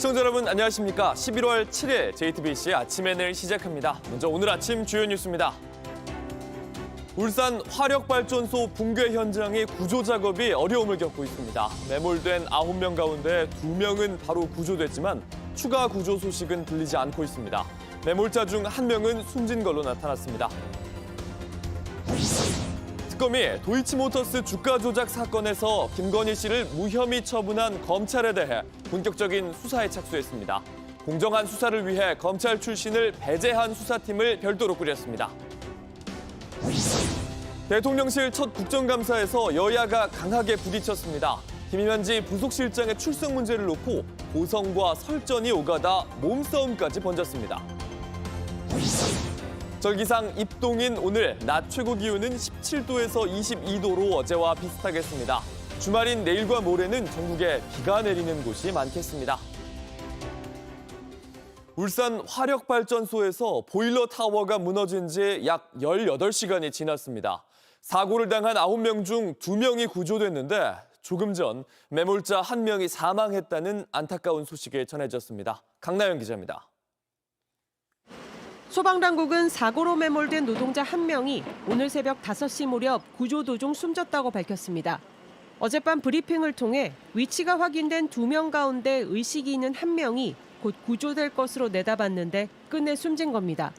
시청자 여러분 안녕하십니까. 11월 7일 JTBC 아침 N을 시작합니다. 먼저 오늘 아침 주요 뉴스입니다. 울산 화력발전소 붕괴 현장의 구조 작업이 어려움을 겪고 있습니다. 매몰된 9명 가운데 2명은 바로 구조됐지만 추가 구조 소식은 들리지 않고 있습니다. 매몰자 중 1명은 숨진 걸로 나타났습니다. 특검이 도이치모터스 주가 조작 사건에서 김건희 씨를 무혐의 처분한 검찰에 대해 본격적인 수사에 착수했습니다. 공정한 수사를 위해 검찰 출신을 배제한 수사팀을 별도로 꾸렸습니다. 대통령실 첫 국정감사에서 여야가 강하게 부딪혔습니다. 김현지 부속실장의 출석 문제를 놓고 고성과 설전이 오가다 몸싸움까지 번졌습니다. 절기상 입동인 오늘 낮 최고 기온은 17도에서 22도로 어제와 비슷하겠습니다. 주말인 내일과 모레는 전국에 비가 내리는 곳이 많겠습니다. 울산 화력발전소에서 보일러 타워가 무너진 지 약 18시간이 지났습니다. 사고를 당한 9명 중 2명이 구조됐는데 조금 전 매몰자 1명이 사망했다는 안타까운 소식이 전해졌습니다. 강나영 기자입니다. 소방당국은 사고로 매몰된 노동자 1명이 오늘 새벽 5시 무렵 구조 도중 숨졌다고 밝혔습니다. 어젯밤 브리핑을 통해 위치가 확인된 2명 가운데 의식이 있는 1명이 곧 구조될 것으로 내다봤는데 끝내 숨진 겁니다.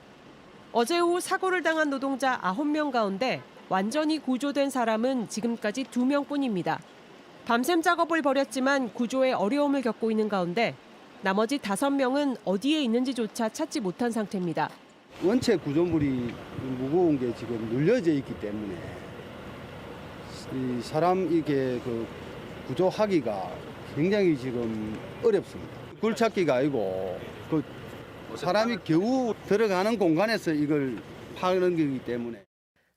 어제 오후 사고를 당한 노동자 9명 가운데 완전히 구조된 사람은 지금까지 2명뿐입니다. 밤샘 작업을 벌였지만 구조에 어려움을 겪고 있는 가운데 나머지 5명은 어디에 있는지조차 찾지 못한 상태입니다. 원체 구조물이 무거운 게 지금 눌려져 있기 때문에 이 사람 이게 구조하기가 굉장히 지금 어렵습니다. 굴착기가 아니고 사람이 겨우 들어가는 공간에서 이걸 파는 거기 때문에.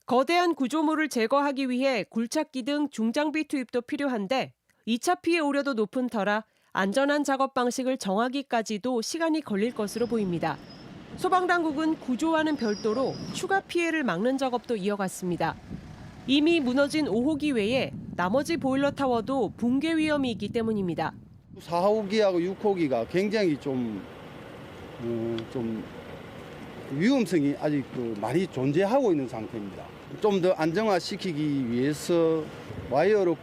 거대한 구조물을 제거하기 위해 굴착기 등 중장비 투입도 필요한데 2차 피해 우려도 높은 터라 안전한 작업 방식을 정하기까지도 시간이 걸릴 것으로 보입니다. 소방당국은 구조와는 별도로 추가 피해를 막는 작업도 이어갔습니다. 이미 무너진 5호기 외에 나머지 보일러 타워도 붕괴 위험이 있기 때문입니다. 4호기하고 6호기가 굉장히 좀 위험성이 아직 많이 존재하고 있는 상태입니다. 좀 더 안정화시키기 위해서 와이어로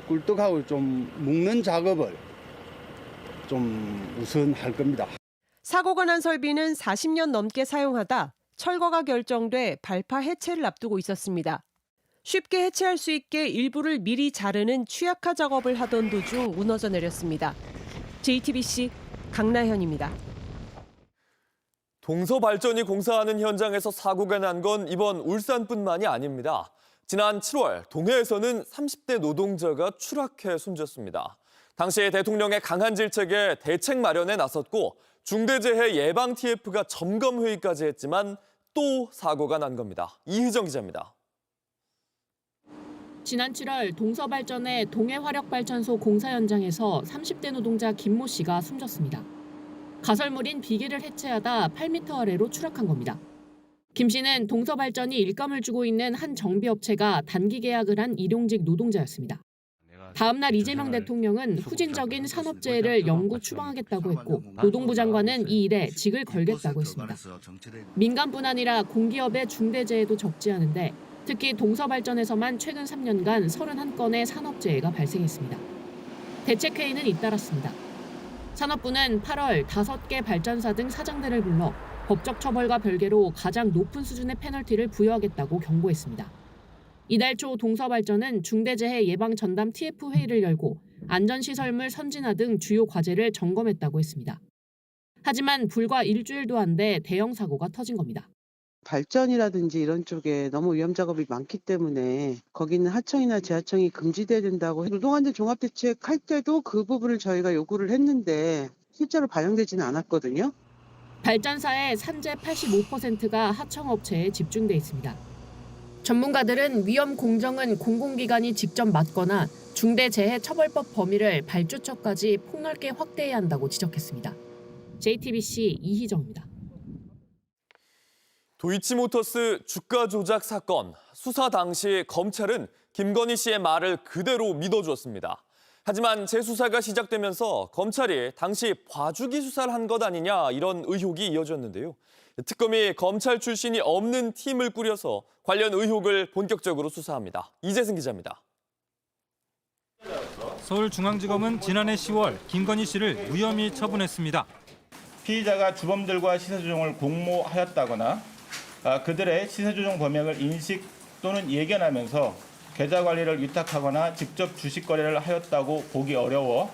꿀떡하고 좀 묶는 작업을 좀 우선 할 겁니다. 사고가 난 설비는 40년 넘게 사용하다 철거가 결정돼 발파 해체를 앞두고 있었습니다. 쉽게 해체할 수 있게 일부를 미리 자르는 취약화 작업을 하던 도중 무너져 내렸습니다. JTBC 강나현입니다. 동서발전이 공사하는 현장에서 사고가 난 건 이번 울산뿐만이 아닙니다. 지난 7월 동해에서는 30대 노동자가 추락해 숨졌습니다. 당시 대통령의 강한 질책에 대책 마련에 나섰고 중대재해 예방 TF가 점검 회의까지 했지만 또 사고가 난 겁니다. 이희정 기자입니다. 지난 7월 동서발전의 동해화력발전소 공사 현장에서 30대 노동자 김모 씨가 숨졌습니다. 가설물인 비계를 해체하다 8m 아래로 추락한 겁니다. 김 씨는 동서발전이 일감을 주고 있는 한 정비업체가 단기 계약을 한 일용직 노동자였습니다. 다음 날 이재명 대통령은 후진적인 산업재해를 영구 추방하겠다고 했고 노동부 장관은 이 일에 직을 걸겠다고 했습니다. 민간뿐 아니라 공기업의 중대재해도 적지 않은데 특히 동서발전에서만 최근 3년간 31건의 산업재해가 발생했습니다. 대책회의는 잇따랐습니다. 산업부는 8월 5개 발전사 등 사장들을 불러 법적 처벌과 별개로 가장 높은 수준의 페널티를 부여하겠다고 경고했습니다. 이달 초 동서발전은 중대재해 예방 전담 TF 회의를 열고 안전시설물 선진화 등 주요 과제를 점검했다고 했습니다. 하지만 불과 일주일도 안 돼 대형 사고가 터진 겁니다. 발전이라든지 이런 쪽에 너무 위험 작업이 많기 때문에 거기는 하청이나 지하청이 금지돼야 된다고 노동안전 종합대책 할 때도 그 부분을 저희가 요구를 했는데 실제로 반영되지는 않았거든요. 발전사의 산재 85%가 하청업체에 집중돼 있습니다. 전문가들은 위험 공정은 공공기관이 직접 맡거나 중대재해처벌법 범위를 발주처까지 폭넓게 확대해야 한다고 지적했습니다. JTBC 이희정입니다. 도이치모터스 주가 조작 사건. 수사 당시 검찰은 김건희 씨의 말을 그대로 믿어주었습니다. 하지만 재수사가 시작되면서 검찰이 당시 봐주기 수사를 한 것 아니냐 이런 의혹이 이어졌는데요. 특검이 검찰 출신이 없는 팀을 꾸려서 관련 의혹을 본격적으로 수사합니다. 이재승 기자입니다. 서울중앙지검은 지난해 10월 김건희 씨를 무혐의 처분했습니다. 피의자가 주범들과 시세조정을 공모하였다거나 그들의 시세조정 범행을 인식 또는 예견하면서 계좌 관리를 위탁하거나 직접 주식 거래를 하였다고 보기 어려워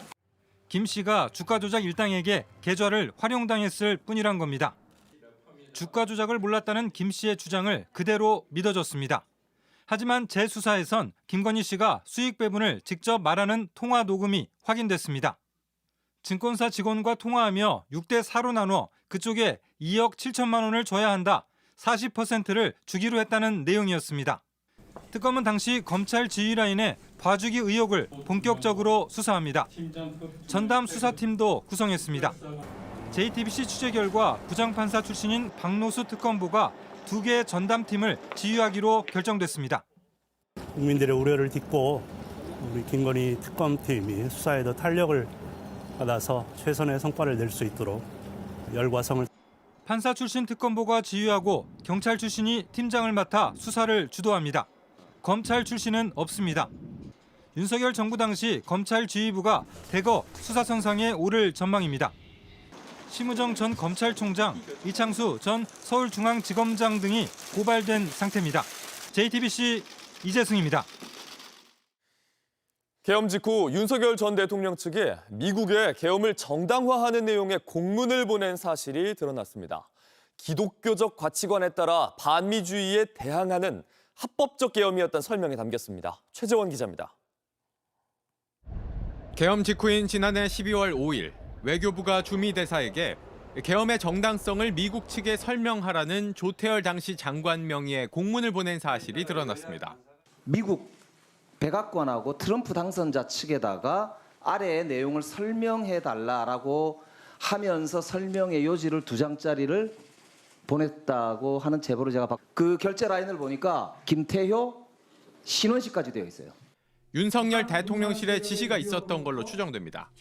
김 씨가 주가 조작 일당에게 계좌를 활용당했을 뿐이란 겁니다. 주가 조작을 몰랐다는 김 씨의 주장을 그대로 믿어줬습니다. 하지만 재수사에선 김건희 씨가 수익 배분을 직접 말하는 통화 녹음이 확인됐습니다. 증권사 직원과 통화하며 6대 4로 나눠 그쪽에 2억 7천만 원을 줘야 한다. 40%를 주기로 했다는 내용이었습니다. 특검은 당시 검찰 지휘라인의 봐주기 의혹을 본격적으로 수사합니다. 전담 수사팀도 구성했습니다. JTBC 취재 결과 부장판사 출신인 박노수 특검보가 2개의 전담팀을 지휘하기로 결정됐습니다. 국민들의 우려를 딛고 우리 김건희 특검팀이 수사에 더 탄력을 받아서 최선의 성과를 낼 수 있도록 열과 성을. 판사 출신 특검보가 지휘하고 경찰 출신이 팀장을 맡아 수사를 주도합니다. 검찰 출신은 없습니다. 윤석열 정부 당시 검찰 지휘부가 대거 수사선상에 오를 전망입니다. 심우정 전 검찰총장, 이창수 전 서울중앙지검장 등이 고발된 상태입니다. JTBC 이재승입니다. 계엄 직후 윤석열 전 대통령 측이 미국에 계엄을 정당화하는 내용의 공문을 보낸 사실이 드러났습니다. 기독교적 가치관에 따라 반미주의에 대항하는 합법적 계엄이었다는 설명이 담겼습니다. 최재원 기자입니다. 계엄 직후인 지난해 12월 5일 외교부가 주미 대사에게 계엄의 정당성을 미국 측에 설명하라는 조태열 당시 장관 명의의 공문을 보낸 사실이 드러났습니다. 미국 백악관하고 트럼프 당선자 측에다가 아래의 내용을 설명해달라고 하면서 설명의 요지를 2장짜리를 보냈다고 하는 제보를 제가 그 결제 라인을 보니까 김태효, 신원식까지 되어 있어요. 윤석열 대통령실에 지시가 있었던 걸로 추정됩니다.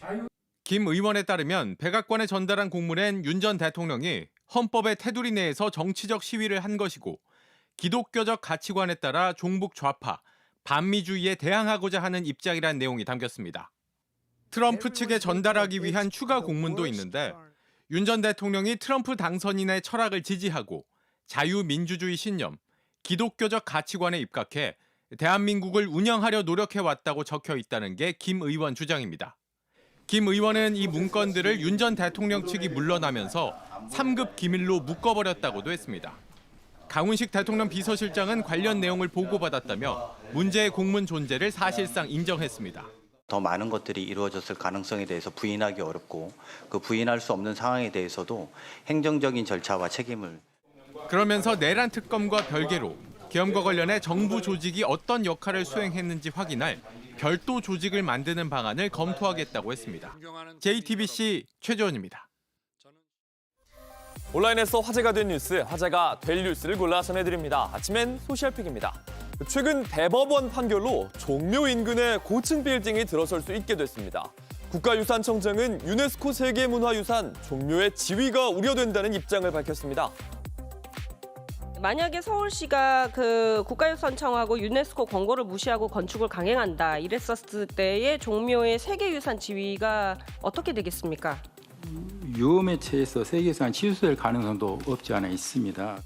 김 의원에 따르면 백악관에 전달한 공문엔 윤 전 대통령이 헌법의 테두리 내에서 정치적 시위를 한 것이고 기독교적 가치관에 따라 종북 좌파, 반미주의에 대항하고자 하는 입장이란 내용이 담겼습니다. 트럼프 측에 전달하기 위한 추가 공문도 있는데 윤 전 대통령이 트럼프 당선인의 철학을 지지하고 자유민주주의 신념, 기독교적 가치관에 입각해 대한민국을 운영하려 노력해왔다고 적혀 있다는 게 김 의원 주장입니다. 김 의원은 이 문건들을 윤 전 대통령 측이 물러나면서 3급 기밀로 묶어버렸다고도 했습니다. 강훈식 대통령 비서실장은 관련 내용을 보고받았다며 문제의 공문 존재를 사실상 인정했습니다. 더 많은 것들이 이루어졌을 가능성에 대해서 부인하기 어렵고 그 부인할 수 없는 상황에 대해서도 행정적인 절차와 책임을. 그러면서 내란 특검과 별개로 계엄과 관련해 정부 조직이 어떤 역할을 수행했는지 확인할 별도 조직을 만드는 방안을 검토하겠다고 했습니다. JTBC 최재원입니다. 온라인에서 화제가 된 뉴스, 화제가 될 뉴스를 골라 전해드립니다. 아침엔 소셜픽입니다. 최근 대법원 판결로 종묘 인근의 고층 빌딩이 들어설 수 있게 됐습니다. 국가유산청장은 유네스코 세계문화유산 종묘의 지위가 우려된다는 입장을 밝혔습니다. 만약에 서울시가 그 국가유산청하고 유네스코 권고를 무시하고 건축을 강행한다 이랬었을 때의 종묘의 세계유산 지위가 어떻게 되겠습니까? 위험에 처해서 세계유산 취소될 가능성도 없지 않아 있습니다.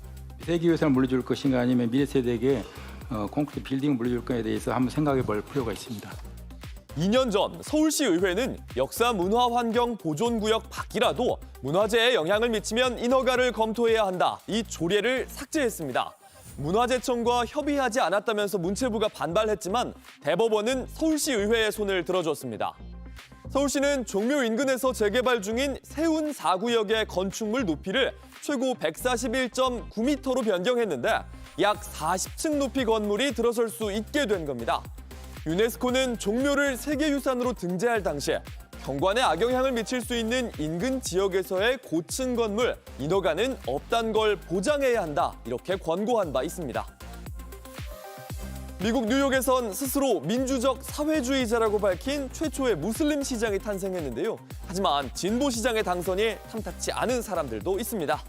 세계유산을 물려줄 것인가 아니면 미래 세대에게 콘크리트 빌딩을 물려줄 것에 대해서 한번 생각해 볼 필요가 있습니다. 2년 전 서울시 의회는 역사문화환경보존구역 밖이라도 문화재에 영향을 미치면 인허가를 검토해야 한다. 이 조례를 삭제했습니다. 문화재청과 협의하지 않았다면서 문체부가 반발했지만 대법원은 서울시 의회의 손을 들어줬습니다. 서울시는 종묘 인근에서 재개발 중인 세운 4구역의 건축물 높이를 최고 141.9m로 변경했는데 약 40층 높이 건물이 들어설 수 있게 된 겁니다. 유네스코는 종묘를 세계유산으로 등재할 당시에 경관에 악영향을 미칠 수 있는 인근 지역에서의 고층 건물 인허가는 없다는 걸 보장해야 한다 이렇게 권고한 바 있습니다. 미국 뉴욕에선 스스로 민주적 사회주의자라고 밝힌 최초의 무슬림 시장이 탄생했는데요. 하지만 진보 시장의 당선이 탐탁지 않은 사람들도 있습니다.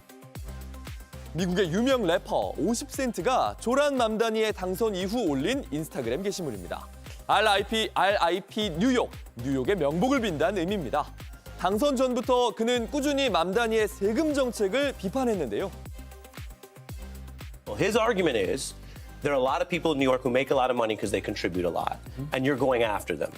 미국의 유명 래퍼 50센트가 조란 맘다니의 당선 이후 올린 인스타그램 게시물입니다. RIP 뉴욕, 뉴욕의 명복을 빈다는 의미입니다. 당선 전부터 그는 꾸준히 맘다니의 세금 정책을 비판했는데요. Well, his argument is there are a lot of people in New York who make a lot of money because they contribute a lot, and you're going after them.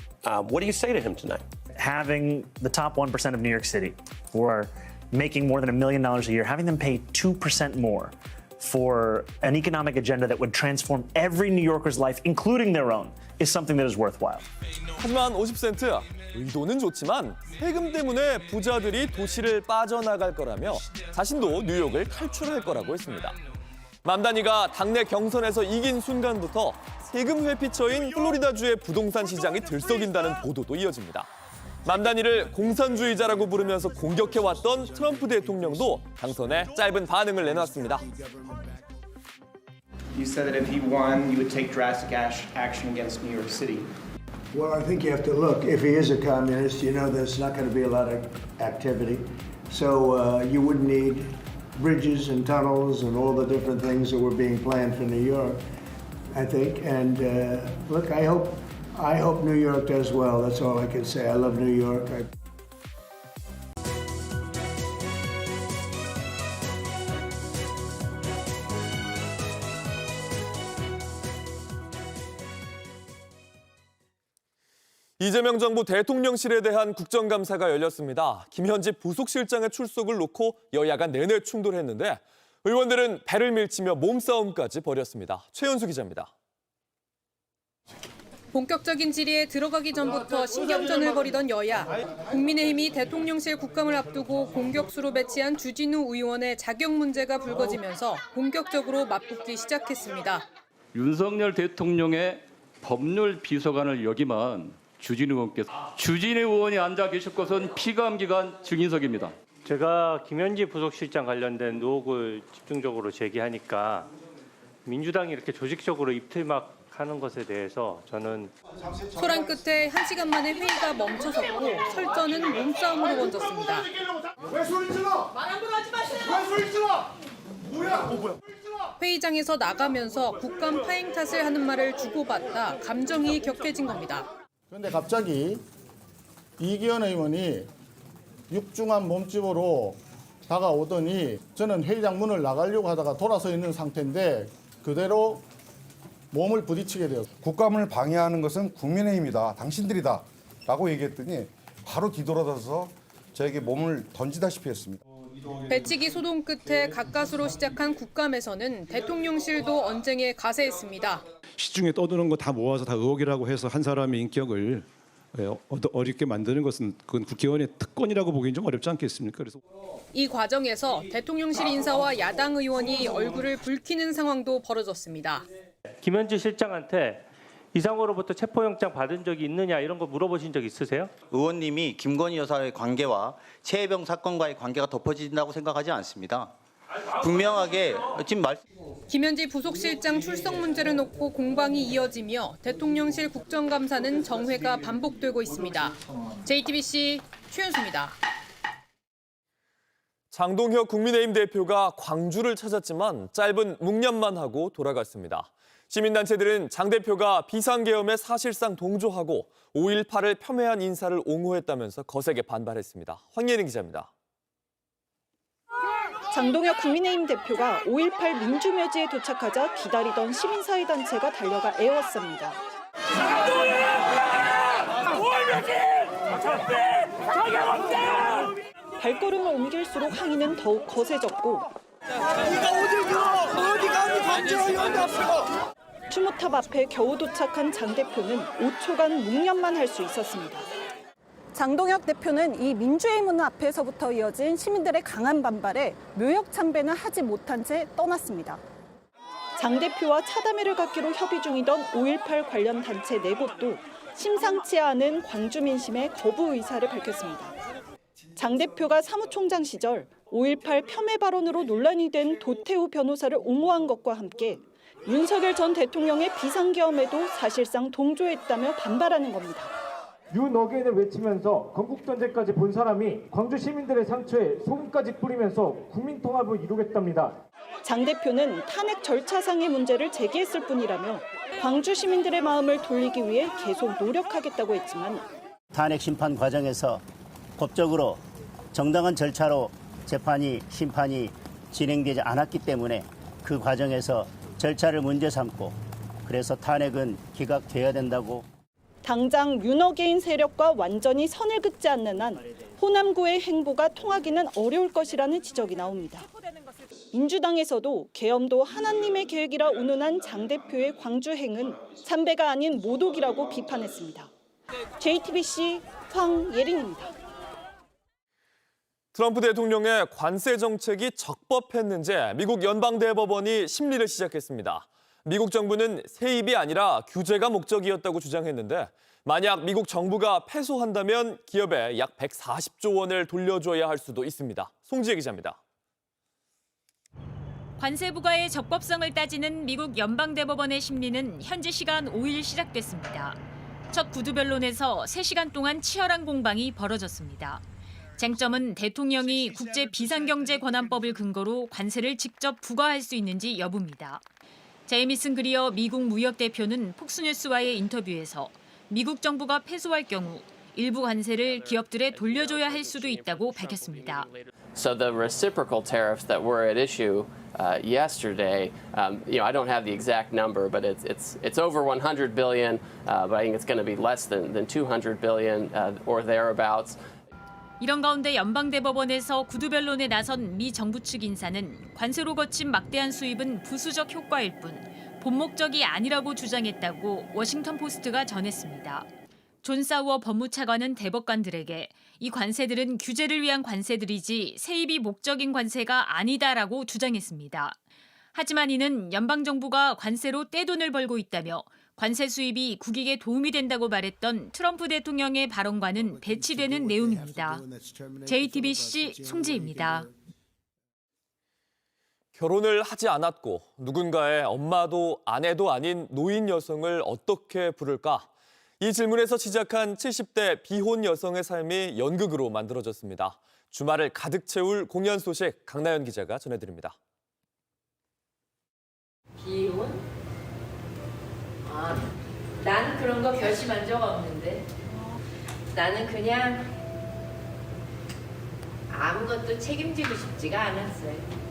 What do you say to him tonight? Having the top 1% of New York City who are making more than $1 million a year, having them pay 2% more for an economic agenda that would transform every New Yorker's life, including their own, is something that is worthwhile. 하지만 50센트, 의도는 좋지만 세금 때문에 부자들이 도시를 빠져나갈 거라며 자신도 뉴욕을 탈출할 거라고 했습니다. 맘다니가 당내 경선에서 이긴 순간부터 세금 회피처인 플로리다주의 부동산 시장이 들썩인다는 보도도 이어집니다. 맘다니를 공산주의자라고 부르면서 공격해왔던 트럼프 대통령도 당선에 짧은 반응을 내놨습니다. You said that if he won, you would take drastic action against New York City. Well, I think you have to look. If he is a communist, you know there's not going to be a lot of activity. So you would need bridges and tunnels and all the different things that were being planned for New York, I think. And look, I hope New York does well. That's all I can say. I love New York. 이재명 정부 대통령실에 대한 국정감사가 열렸습니다. 김현지 부속실장의 출석을 놓고 여야가 내내 충돌했는데 의원들은 배를 밀치며 몸싸움까지 벌였습니다. 최연수 기자입니다. 본격적인 질의에 들어가기 전부터 신경전을 벌이던 여야. 국민의힘이 대통령실 국감을 앞두고 공격수로 배치한 주진우 의원의 자격 문제가 불거지면서 본격적으로 맞붙기 시작했습니다. 윤석열 대통령의 법률 비서관을 역임한 주진우 의원께서 주진우 의원이 앉아 계실 것은 피감기관 증인석입니다. 제가 김현지 부속실장 관련된 의혹을 집중적으로 제기하니까 민주당이 이렇게 조직적으로 입틀막하는 것에 대해서 저는 소란 끝에 1시간 만에 회의가 멈춰섰고 설전은 몸싸움으로 번졌습니다. 왜 소리 질러? 말 함부로 하지 마세요. 왜 소리 질러? 뭐야? 회의장에서 나가면서 국감 파행 탓을 하는 말을 주고받다 감정이 격해진 겁니다. 그런데 갑자기 이기현 의원이 육중한 몸집으로 다가오더니 저는 회의장 문을 나가려고 하다가 돌아서 있는 상태인데 그대로 몸을 부딪히게 되었습니다. 국감을 방해하는 것은 국민의힘이다, 당신들이다 라고 얘기했더니 바로 뒤돌아서서 저에게 몸을 던지다시피 했습니다. 배치기 소동 끝에 가까스로 시작한 국감에서는 대통령실도 언쟁에 가세했습니다. 시중에 떠드는 거 다 모아서 다 의혹이라고 해서 한 사람의 인격을 어렵게 만드는 것은 그건 국회의원의 특권이라고 보기엔 좀 어렵지 않겠습니까? 그래서 이 과정에서 대통령실 인사와 야당 의원이 얼굴을 붉히는 상황도 벌어졌습니다. 김현지 실장한테 이상호로부터 체포영장 받은 적이 있느냐 이런 거 물어보신 적 있으세요? 의원님이 김건희 여사의 관계와 최혜병 사건과의 관계가 덮어진다고 생각하지 않습니다. 분명하게 지금 김현지 부속실장 출석 문제를 놓고 공방이 이어지며 대통령실 국정감사는 정회가 반복되고 있습니다. JTBC 최연수입니다. 장동혁 국민의힘 대표가 광주를 찾았지만 짧은 묵념만 하고 돌아갔습니다. 시민단체들은 장 대표가 비상계엄에 사실상 동조하고 5.18을 폄훼한 인사를 옹호했다면서 거세게 반발했습니다. 황예린 기자입니다. 장동혁 국민의힘 대표가 5.18 민주묘지에 도착하자 기다리던 시민사회단체가 달려가 애웠습니다. 발걸음을 옮길수록 항의는 더욱 거세졌고 추모탑 앞에 겨우 도착한 장 대표는 5초간 묵념만 할 수 있었습니다. 장동혁 대표는 이 민주의 문 앞에서부터 이어진 시민들의 강한 반발에 묘역 참배는 하지 못한 채 떠났습니다. 장 대표와 차담회를 갖기로 협의 중이던 5.18 관련 단체 네 곳도 심상치 않은 광주 민심의 거부 의사를 밝혔습니다. 장 대표가 사무총장 시절 5.18 폄훼 발언으로 논란이 된 도태우 변호사를 옹호한 것과 함께 윤석열 전 대통령의 비상계엄에도 사실상 동조했다며 반발하는 겁니다. 윤어게인을 외치면서 건국전쟁까지 본 사람이 광주 시민들의 상처에 소금까지 뿌리면서 국민통합을 이루겠답니다. 장 대표는 탄핵 절차상의 문제를 제기했을 뿐이라며 광주 시민들의 마음을 돌리기 위해 계속 노력하겠다고 했지만 탄핵 심판 과정에서 법적으로 정당한 절차로 재판이 심판이 진행되지 않았기 때문에 그 과정에서 절차를 문제 삼고 그래서 탄핵은 기각돼야 된다고. 당장 윤어게인 세력과 완전히 선을 긋지 않는 한 호남구의 행보가 통하기는 어려울 것이라는 지적이 나옵니다. 민주당에서도 계엄도 하나님의 계획이라 운운한 장 대표의 광주행은 참배가 아닌 모독이라고 비판했습니다. JTBC 황예린입니다. 트럼프 대통령의 관세 정책이 적법했는지 미국 연방대법원이 심리를 시작했습니다. 미국 정부는 세입이 아니라 규제가 목적이었다고 주장했는데 만약 미국 정부가 패소한다면 기업에 약 140조 원을 돌려줘야 할 수도 있습니다. 송지혜 기자입니다. 관세 부과의 적법성을 따지는 미국 연방대법원의 심리는 현지 시간 5일 시작됐습니다. 첫 구두 변론에서 3시간 동안 치열한 공방이 벌어졌습니다. 쟁점은 대통령이 국제 비상경제권한법을 근거로 관세를 직접 부과할 수 있는지 여부입니다. 제이미슨 그리어 미국 무역대표는 폭스뉴스와의 인터뷰에서 미국 정부가 패소할 경우 일부 관세를 기업들에 돌려줘야 할 수도 있다고 밝혔습니다. So the reciprocal tariffs that were at issue yesterday, I don't have the exact number, but it's over 100 billion, but I think it's going to be less than 200 billion or thereabouts. 이런 가운데 연방대법원에서 구두 변론에 나선 미 정부 측 인사는 관세로 거친 막대한 수입은 부수적 효과일 뿐 본 목적이 아니라고 주장했다고 워싱턴 포스트가 전했습니다. 존 사우어 법무차관은 대법관들에게 이 관세들은 규제를 위한 관세들이지 세입이 목적인 관세가 아니다라고 주장했습니다. 하지만 이는 연방정부가 관세로 떼돈을 벌고 있다며 관세 수입이 국익에 도움이 된다고 말했던 트럼프 대통령의 발언과는 배치되는 내용입니다. JTBC 송지혜입니다. 결혼을 하지 않았고 누군가의 엄마도 아내도 아닌 노인 여성을 어떻게 부를까? 이 질문에서 시작한 70대 비혼 여성의 삶이 연극으로 만들어졌습니다. 주말을 가득 채울 공연 소식 강나연 기자가 전해드립니다. 비혼? 난 그런 거 결심한 적 없는데. 나는 그냥 아무것도 책임지고 싶지가 않았어요.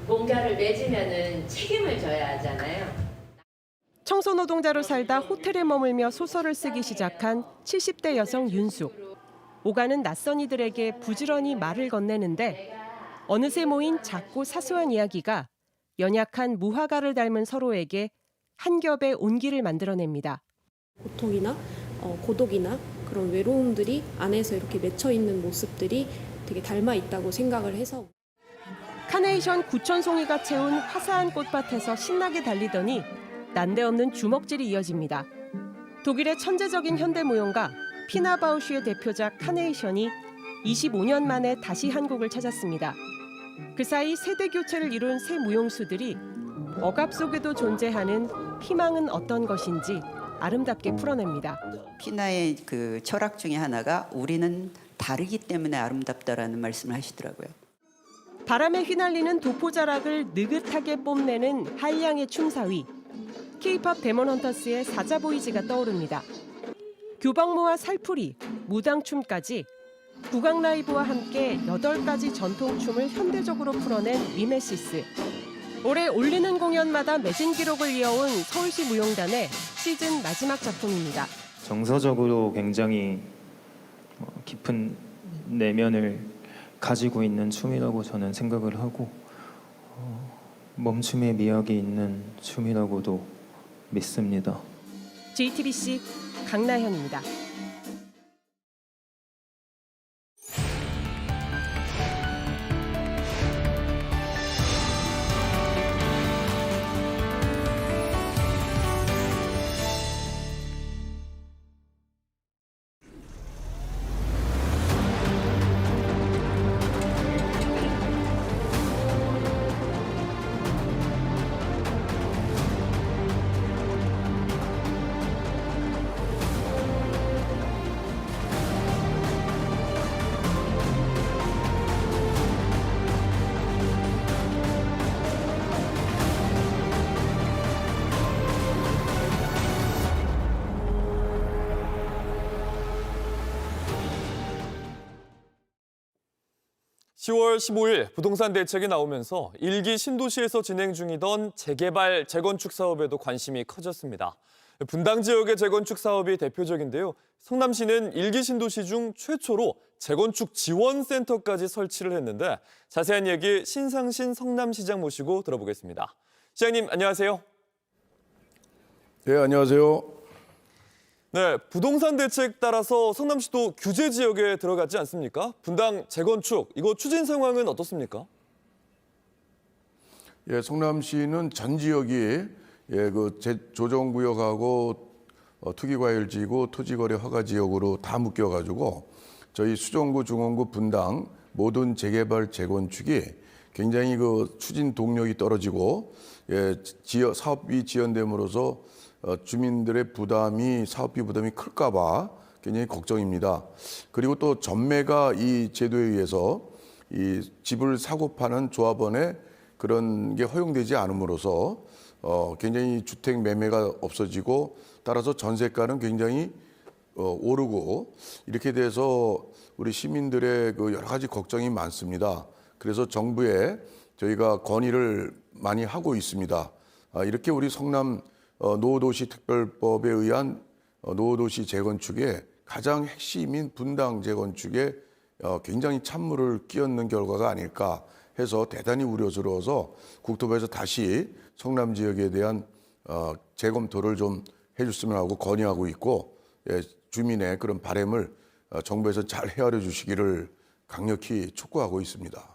뭔가를 맺으면은 책임을 져야 하잖아요. 청소노동자로 살다 호텔에 머물며 소설을 쓰기 시작한 70대 여성 윤숙. 오가는 낯선 이들에게 부지런히 말을 건네는데 어느새 모인 작고 사소한 이야기가 연약한 무화과를 닮은 서로에게 한 겹의 온기를 만들어냅니다. 고통이나 고독이나 그런 외로움들이 안에서 이렇게 맺혀 있는 모습들이 되게 닮아 있다고 생각을 해서 카네이션 9,000송이가 채운 화사한 꽃밭에서 신나게 달리더니 난데없는 주먹질이 이어집니다. 독일의 천재적인 현대무용가 피나 바우슈의 대표작 카네이션이 25년 만에 다시 한국을 찾았습니다. 그 사이 세대 교체를 이룬 새 무용수들이 억압 속에도 존재하는 희망은 어떤 것인지 아름답게 풀어냅니다. 피나의 그 철학 중에 하나가 우리는 다르기 때문에 아름답다라는 말씀을 하시더라고요. 바람에 휘날리는 도포자락을 느긋하게 뽐내는 한량의 춤사위. K-팝 데몬헌터스의 사자보이즈가 떠오릅니다. 교방모와 살풀이, 무당춤까지 국악 라이브와 함께 8가지 전통춤을 현대적으로 풀어낸 미메시스. 올해 올리는 공연마다 매진 기록을 이어온 서울시 무용단의 시즌 마지막 작품입니다. 정서적으로 굉장히 깊은 내면을 가지고 있는 춤이라고 저는 생각을 하고 멈춤의 미학이 있는 춤이라고도 믿습니다. JTBC 강나현입니다. 10월 15일 부동산 대책이 나오면서 1기 신도시에서 진행 중이던 재개발, 재건축 사업에도 관심이 커졌습니다. 분당 지역의 재건축 사업이 대표적인데요. 성남시는 1기 신도시 중 최초로 재건축 지원센터까지 설치를 했는데 자세한 얘기 신상신 성남시장 모시고 들어보겠습니다. 시장님 안녕하세요. 네, 안녕하세요. 네, 부동산 대책 따라서 성남시도 규제 지역에 들어갔지 않습니까? 분당 재건축, 이거 추진 상황은 어떻습니까? 예, 성남시는 전 지역이 그 조정구역하고 투기과열지구, 토지거래 허가 지역으로 다 묶여가지고 저희 수정구, 중원구, 분당 모든 재개발, 재건축이 굉장히 그 추진 동력이 떨어지고 사업비 지연됨으로써 주민들의 부담이 사업비 부담이 클까봐 굉장히 걱정입니다. 그리고 또 전매가 이 제도에 의해서 이 집을 사고 파는 조합원의 그런 게 허용되지 않음으로써 굉장히 주택 매매가 없어지고 따라서 전세가는 굉장히 오르고 이렇게 돼서 우리 시민들의 그 여러 가지 걱정이 많습니다. 그래서 정부에 저희가 건의를 많이 하고 있습니다. 이렇게 우리 성남 노후도시 특별법에 의한 노후도시 재건축의 가장 핵심인 분당 재건축에 굉장히 찬물을 끼얹는 결과가 아닐까 해서 대단히 우려스러워서 국토부에서 다시 성남 지역에 대한 재검토를 좀 해줬으면 하고 건의하고 있고 주민의 그런 바람을 정부에서 잘 헤아려 주시기를 강력히 촉구하고 있습니다.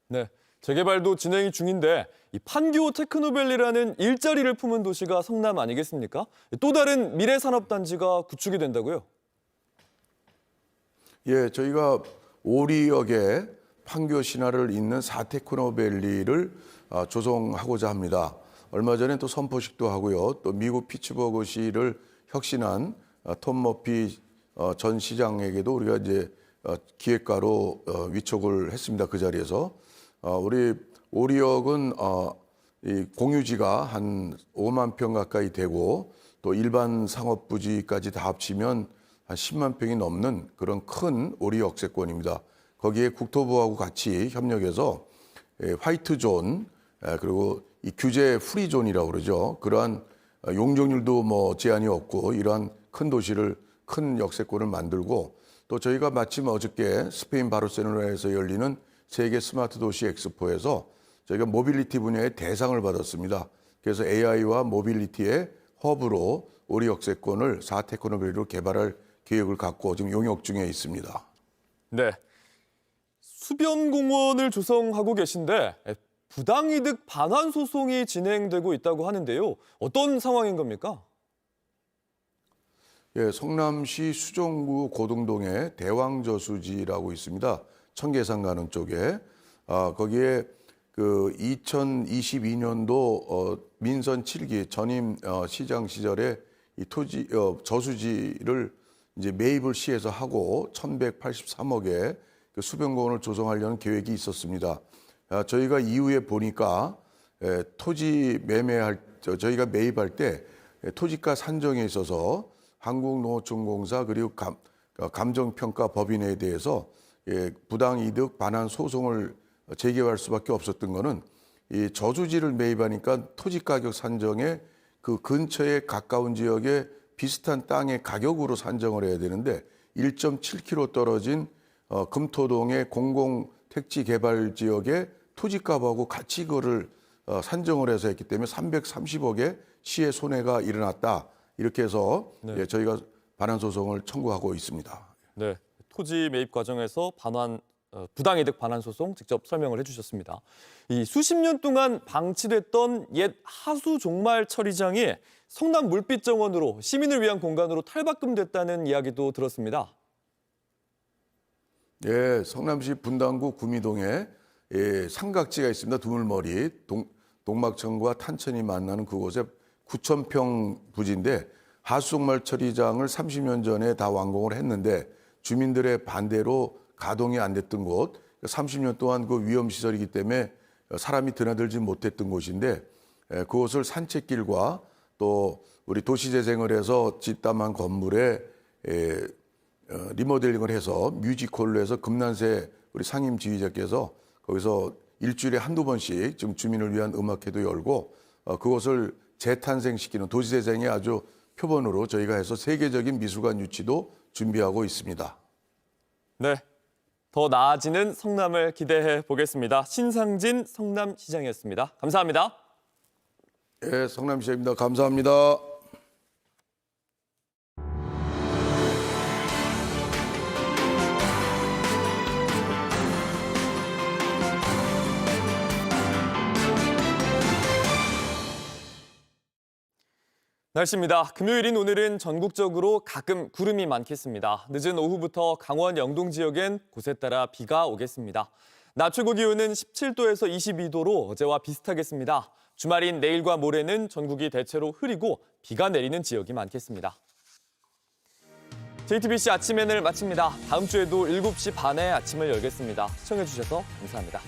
네, 재개발도 진행 중인데 이 판교 테크노밸리라는 일자리를 품은 도시가 성남 아니겠습니까? 또 다른 미래산업단지가 구축이 된다고요? 예, 저희가 오리역에 판교 신화를 잇는 4테크노밸리를 조성하고자 합니다. 얼마 전에 또 선포식도 하고요. 또 미국 피츠버그시를 혁신한 톰 머피 전 시장에게도 우리가 이제 기획가로 위촉을 했습니다. 그 자리에서 우리 오리역은 이 공유지가 한 5만 평 가까이 되고 또 일반 상업 부지까지 다 합치면 한 10만 평이 넘는 그런 큰 오리역세권입니다. 거기에 국토부하고 같이 협력해서 화이트 존 그리고 이 규제 프리 존이라고 그러죠. 그러한 용적률도 뭐 제한이 없고 이러한 큰 도시를 큰 역세권을 만들고 또 저희가 마침 어저께 스페인 바르셀로나에서 열리는 세계 스마트 도시 엑스포에서 저희가 모빌리티 분야의 대상을 받았습니다. 그래서 AI와 모빌리티의 허브로 오리 역세권을 4테크노밸리로 개발할 계획을 갖고 지금 용역 중에 있습니다. 네, 수변공원을 조성하고 계신데 부당이득 반환 소송이 진행되고 있다고 하는데요. 어떤 상황인 겁니까? 예, 성남시 수정구 고등동에 대왕저수지라고 있습니다. 청계산 가는 쪽에 거기에 그 2022년도 민선 7기 전임 시장 시절에 이 토지 저수지를 이제 매입을 시에서 하고 1,183억에 그 수변공원을 조성하려는 계획이 있었습니다. 저희가 이후에 보니까 토지 매매할 저희가 매입할 때 토지가 산정에 있어서 한국농어촌공사 그리고 감정평가 법인에 대해서 부당이득 반환 소송을 제기할 수밖에 없었던 거는 이 저수지를 매입하니까 토지 가격 산정에 그 근처에 가까운 지역에 비슷한 땅의 가격으로 산정을 해야 되는데 1.7km 떨어진 금토동의 공공택지 개발 지역의 토지값하고 같이 그거를 산정을 해서 했기 때문에 330억의 시의 손해가 일어났다. 이렇게 해서 네. 저희가 반환 소송을 청구하고 있습니다. 네, 토지 매입 과정에서 부당이득 반환 소송 직접 설명을 해주셨습니다. 이 수십 년 동안 방치됐던 옛 하수 종말 처리장이 성남 물빛 정원으로 시민을 위한 공간으로 탈바꿈됐다는 이야기도 들었습니다. 예, 성남시 분당구 구미동에 삼각지가 있습니다. 두물머리 동막천과 탄천이 만나는 그곳에 9,000평 부지인데 하수종말 처리장을 30년 전에 다 완공을 했는데 주민들의 반대로 가동이 안 됐던 곳, 30년 동안 그 위험시설이기 때문에 사람이 드나들지 못했던 곳인데 그곳을 산책길과 또 우리 도시재생을 해서 짓담한 건물에 리모델링을 해서 뮤지컬로 해서 금난새 우리 상임 지휘자께서 거기서 일주일에 한두 번씩 지금 주민을 위한 음악회도 열고 그것을 재탄생시키는 도시재생의 아주 표본으로 저희가 해서 세계적인 미술관 유치도 준비하고 있습니다. 네, 더 나아지는 성남을 기대해 보겠습니다. 신상진 성남시장이었습니다. 감사합니다. 네, 성남시장입니다. 감사합니다. 날씨입니다. 금요일인 오늘은 전국적으로 가끔 구름이 많겠습니다. 늦은 오후부터 강원 영동 지역엔 곳에 따라 비가 오겠습니다. 낮 최고 기온은 17도에서 22도로 어제와 비슷하겠습니다. 주말인 내일과 모레는 전국이 대체로 흐리고 비가 내리는 지역이 많겠습니다. JTBC 아침 N을 마칩니다. 다음 주에도 7시 반에 아침을 열겠습니다. 시청해주셔서 감사합니다.